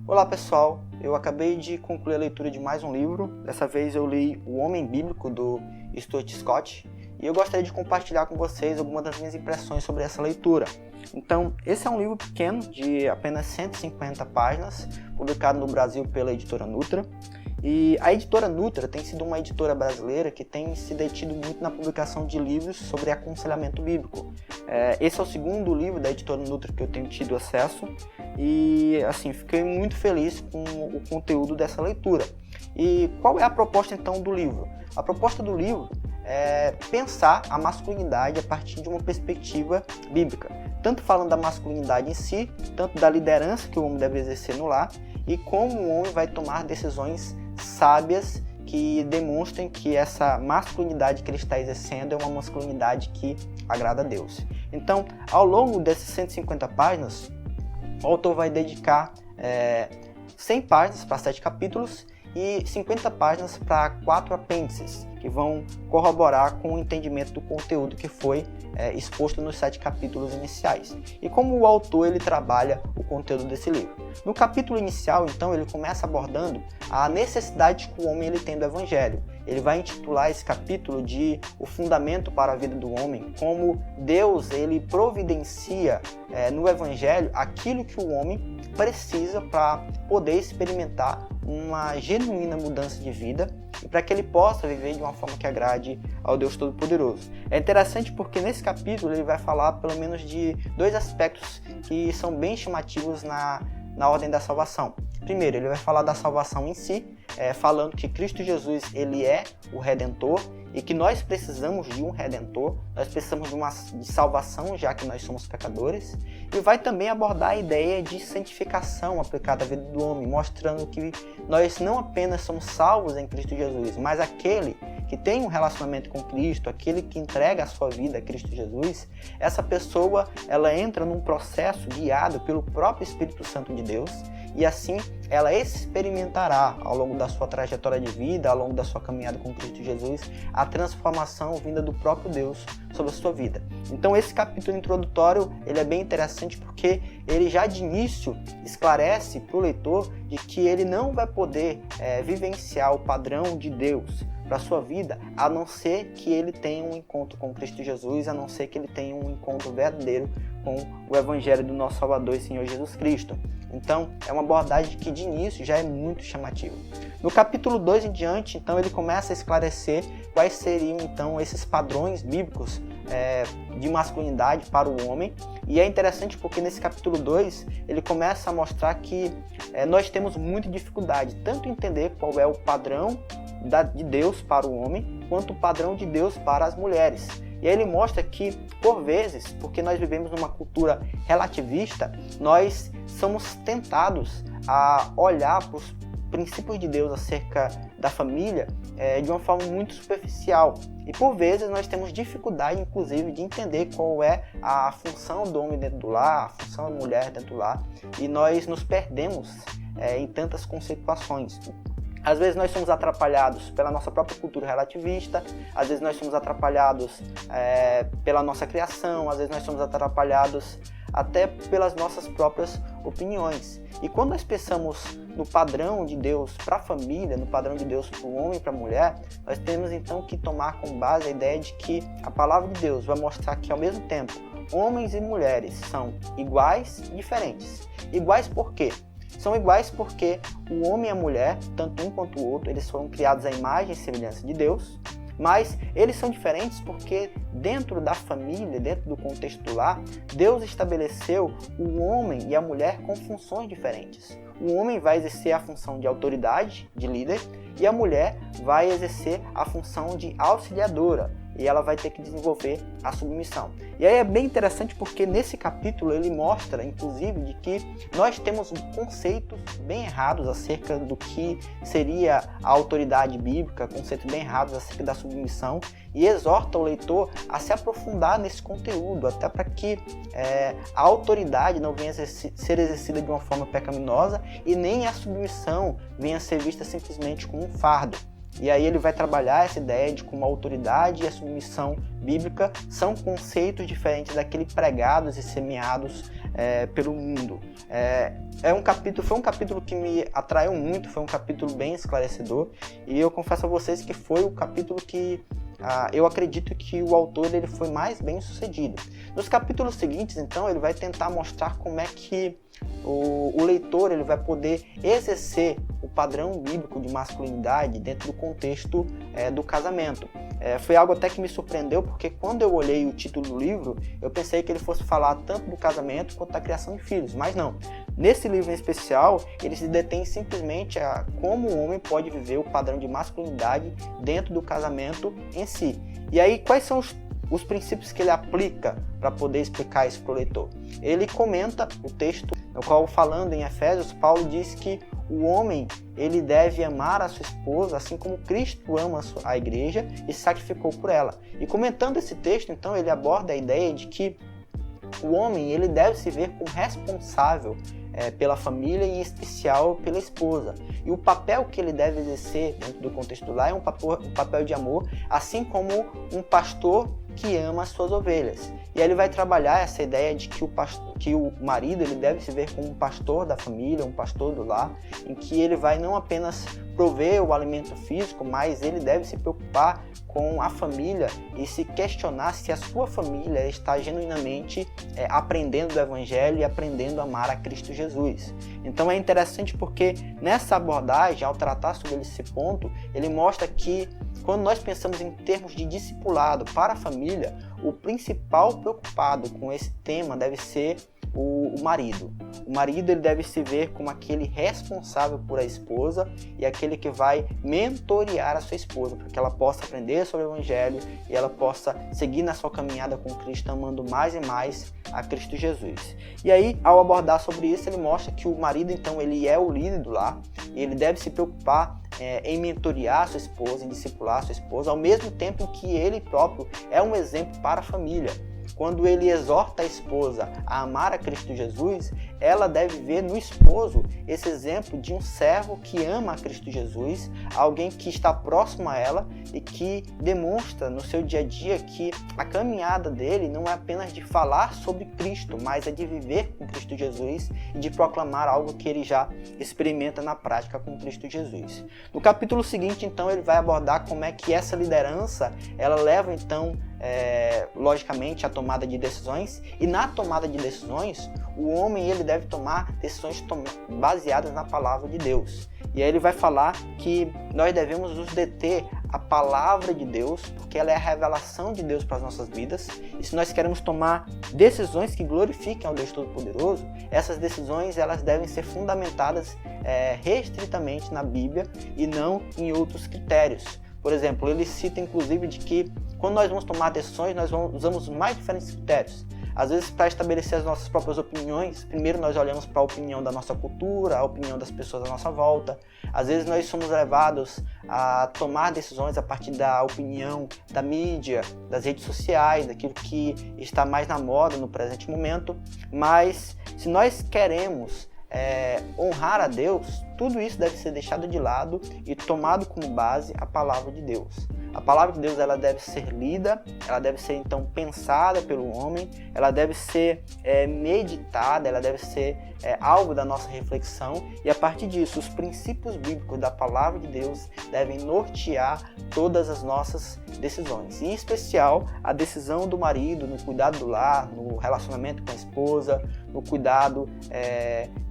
Olá pessoal, eu acabei de concluir a leitura de mais um livro. Dessa vez eu li O Homem Bíblico, do Stuart Scott, e eu gostaria de compartilhar com vocês algumas das minhas impressões sobre essa leitura. Então, esse é um livro pequeno, de apenas 150 páginas, publicado no Brasil pela editora Nutra. E a editora Nutra tem sido uma editora brasileira que tem se detido muito na publicação de livros sobre aconselhamento bíblico. Esse é o segundo livro da editora Nutra que eu tenho tido acesso e, assim, fiquei muito feliz com o conteúdo dessa leitura. E qual é a proposta, então, do livro? A proposta do livro é pensar a masculinidade a partir de uma perspectiva bíblica, tanto falando da masculinidade em si, tanto da liderança que o homem deve exercer no lar e como o homem vai tomar decisões sábias que demonstrem que essa masculinidade que ele está exercendo é uma masculinidade que agrada a Deus. Então, ao longo desses 150 páginas, o autor vai dedicar 100 páginas para 7 capítulos e 50 páginas para 4 apêndices, que vão corroborar com o entendimento do conteúdo que foi exposto nos 7 capítulos iniciais. E como o autor ele trabalha o conteúdo desse livro. No capítulo inicial, então, ele começa abordando a necessidade que o homem ele tem do Evangelho. Ele vai intitular esse capítulo de O Fundamento para a Vida do Homem, como Deus ele providencia no Evangelho aquilo que o homem precisa para poder experimentar uma genuína mudança de vida e para que ele possa viver de uma forma que agrade ao Deus Todo-Poderoso. É interessante porque nesse capítulo ele vai falar pelo menos de 2 aspectos que são bem chamativos na ordem da salvação. Primeiro, ele vai falar da salvação em si, falando que Cristo Jesus ele é o Redentor e que nós precisamos de um Redentor, nós precisamos de salvação, já que nós somos pecadores. E vai também abordar a ideia de santificação aplicada à vida do homem, mostrando que nós não apenas somos salvos em Cristo Jesus, mas aquele que tem um relacionamento com Cristo, aquele que entrega a sua vida a Cristo Jesus, essa pessoa ela entra num processo guiado pelo próprio Espírito Santo de Deus, e assim ela experimentará ao longo da sua trajetória de vida, ao longo da sua caminhada com Cristo Jesus, a transformação vinda do próprio Deus sobre a sua vida. Então esse capítulo introdutório ele é bem interessante porque ele já de início esclarece para o leitor de que ele não vai poder vivenciar o padrão de Deus para a sua vida, a não ser que ele tenha um encontro com Cristo Jesus, a não ser que ele tenha um encontro verdadeiro com o Evangelho do nosso Salvador e Senhor Jesus Cristo. Então, é uma abordagem que de início já é muito chamativa. No capítulo 2 em diante, então, ele começa a esclarecer quais seriam, então, esses padrões bíblicos de masculinidade para o homem. E é interessante porque nesse capítulo 2, ele começa a mostrar que nós temos muita dificuldade, tanto em entender qual é o padrão de Deus para o homem, quanto o padrão de Deus para as mulheres. E aí ele mostra que, por vezes, porque nós vivemos numa cultura relativista, nós somos tentados a olhar para os princípios de Deus acerca da família de uma forma muito superficial. E por vezes nós temos dificuldade, inclusive, de entender qual é a função do homem dentro do lar, a função da mulher dentro do lar, e nós nos perdemos em tantas conceituações. Às vezes nós somos atrapalhados pela nossa própria cultura relativista, às vezes nós somos atrapalhados pela nossa criação, às vezes nós somos atrapalhados até pelas nossas próprias opiniões. E quando nós pensamos no padrão de Deus para a família, no padrão de Deus para o homem e para a mulher, nós temos então que tomar como base a ideia de que a palavra de Deus vai mostrar que ao mesmo tempo homens e mulheres são iguais e diferentes. Iguais por quê? São iguais porque o homem e a mulher, tanto um quanto o outro, eles foram criados à imagem e semelhança de Deus, mas eles são diferentes porque dentro da família, dentro do contexto do lar, Deus estabeleceu o homem e a mulher com funções diferentes. O homem vai exercer a função de autoridade, de líder, e a mulher vai exercer a função de auxiliadora, e ela vai ter que desenvolver a submissão. E aí é bem interessante porque nesse capítulo ele mostra, inclusive, de que nós temos conceitos bem errados acerca do que seria a autoridade bíblica, conceitos bem errados acerca da submissão, e exorta o leitor a se aprofundar nesse conteúdo, até para que a autoridade não venha ser exercida de uma forma pecaminosa e nem a submissão venha ser vista simplesmente como um fardo. E aí ele vai trabalhar essa ideia de como a autoridade e a submissão bíblica são conceitos diferentes daqueles pregados e semeados pelo mundo. Foi um capítulo que me atraiu muito, foi um capítulo bem esclarecedor, e eu confesso a vocês que foi o capítulo que eu acredito que o autor ele foi mais bem sucedido. Nos capítulos seguintes, então, ele vai tentar mostrar como é que o leitor ele vai poder exercer o padrão bíblico de masculinidade dentro do contexto do casamento. Foi algo até que me surpreendeu, porque quando eu olhei o título do livro, eu pensei que ele fosse falar tanto do casamento quanto da criação de filhos, mas não. Nesse livro em especial, ele se detém simplesmente a como o homem pode viver o padrão de masculinidade dentro do casamento em si. E aí, quais são os princípios que ele aplica para poder explicar isso para o leitor? Ele comenta o texto, no qual, falando em Efésios, Paulo diz que o homem ele deve amar a sua esposa assim como Cristo ama a igreja e se sacrificou por ela. E comentando esse texto, então, ele aborda a ideia de que o homem ele deve se ver como responsável pela família e em especial pela esposa. E o papel que ele deve exercer dentro do contexto lá é um papel de amor, assim como um pastor que ama as suas ovelhas. E aí ele vai trabalhar essa ideia de que o marido ele deve se ver como um pastor da família, um pastor do lar, em que ele vai não apenas prover o alimento físico, mas ele deve se preocupar com a família e se questionar se a sua família está genuinamente aprendendo do Evangelho e aprendendo a amar a Cristo Jesus. Então é interessante porque nessa abordagem, ao tratar sobre esse ponto, ele mostra que quando nós pensamos em termos de discipulado para a família, o principal preocupado com esse tema deve ser o marido. O marido ele deve se ver como aquele responsável por a esposa e aquele que vai mentorear a sua esposa, para que ela possa aprender sobre o Evangelho e ela possa seguir na sua caminhada com Cristo, amando mais e mais a Cristo Jesus. E aí, ao abordar sobre isso, ele mostra que o marido, então, ele é o líder do lar e ele deve se preocupar em mentorear a sua esposa, em discipular a sua esposa, ao mesmo tempo que ele próprio é um exemplo para a família. Quando ele exorta a esposa a amar a Cristo Jesus, ela deve ver no esposo esse exemplo de um servo que ama a Cristo Jesus, alguém que está próximo a ela e que demonstra no seu dia a dia que a caminhada dele não é apenas de falar sobre Cristo, mas é de viver com Cristo Jesus e de proclamar algo que ele já experimenta na prática com Cristo Jesus. No capítulo seguinte, então, ele vai abordar como é que essa liderança, ela leva, então, logicamente, a tomada de decisões, e na tomada de decisões, o homem ele deve tomar decisões baseadas na palavra de Deus. E aí ele vai falar que nós devemos nos deter à palavra de Deus, porque ela é a revelação de Deus para as nossas vidas. E se nós queremos tomar decisões que glorifiquem ao Deus Todo-Poderoso, essas decisões elas devem ser fundamentadas restritamente na Bíblia e não em outros critérios. Por exemplo, ele cita inclusive de que quando nós vamos tomar decisões, nós usamos mais diferentes critérios. Às vezes, para estabelecer as nossas próprias opiniões, primeiro nós olhamos para a opinião da nossa cultura, a opinião das pessoas à nossa volta. Às vezes nós somos levados a tomar decisões a partir da opinião da mídia, das redes sociais, daquilo que está mais na moda no presente momento. Mas se nós queremos honrar a Deus, tudo isso deve ser deixado de lado e tomado como base a palavra de Deus. A palavra de Deus ela deve ser lida, ela deve ser então pensada pelo homem, ela deve ser meditada, ela deve ser algo da nossa reflexão, e a partir disso os princípios bíblicos da palavra de Deus devem nortear todas as nossas decisões, em especial a decisão do marido no cuidado do lar, no relacionamento com a esposa, no cuidado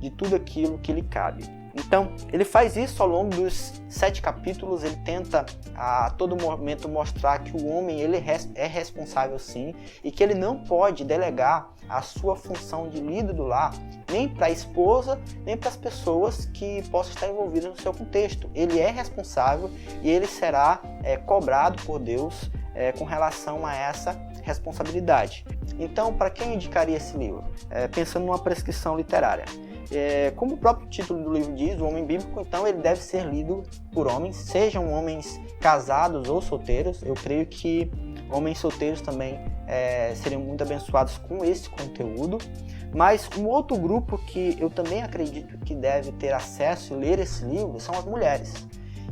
de tudo aquilo que lhe cabe. Então, ele faz isso ao longo dos 7 capítulos, ele tenta a todo momento mostrar que o homem ele é responsável sim, e que ele não pode delegar a sua função de líder do lar nem para a esposa, nem para as pessoas que possam estar envolvidas no seu contexto. Ele é responsável e ele será cobrado por Deus com relação a essa responsabilidade. Então, para quem eu indicaria esse livro? Pensando numa prescrição literária. Como o próprio título do livro diz, o homem bíblico, então ele deve ser lido por homens, sejam homens casados ou solteiros. Eu creio que homens solteiros também seriam muito abençoados com esse conteúdo. Mas um outro grupo que eu também acredito que deve ter acesso e ler esse livro são as mulheres.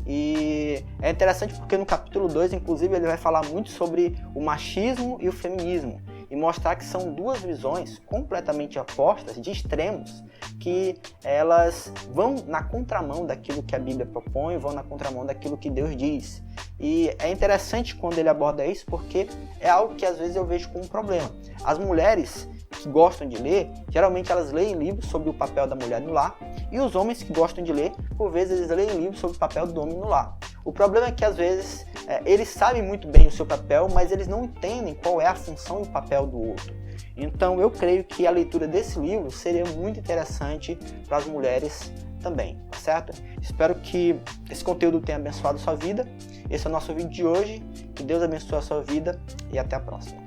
E é interessante porque no capítulo 2, inclusive, ele vai falar muito sobre o machismo e o feminismo e mostrar que são duas visões completamente opostas, de extremos, que elas vão na contramão daquilo que a Bíblia propõe, vão na contramão daquilo que Deus diz. E é interessante quando ele aborda isso porque é algo que às vezes eu vejo como um problema. As mulheres que gostam de ler, geralmente elas leem livros sobre o papel da mulher no lar, e os homens que gostam de ler, por vezes eles leem livros sobre o papel do homem no lar. O problema é que às vezes eles sabem muito bem o seu papel, mas eles não entendem qual é a função e o papel do outro. Então eu creio que a leitura desse livro seria muito interessante para as mulheres também, tá certo? Espero que esse conteúdo tenha abençoado a sua vida. Esse é o nosso vídeo de hoje. Que Deus abençoe a sua vida e até a próxima.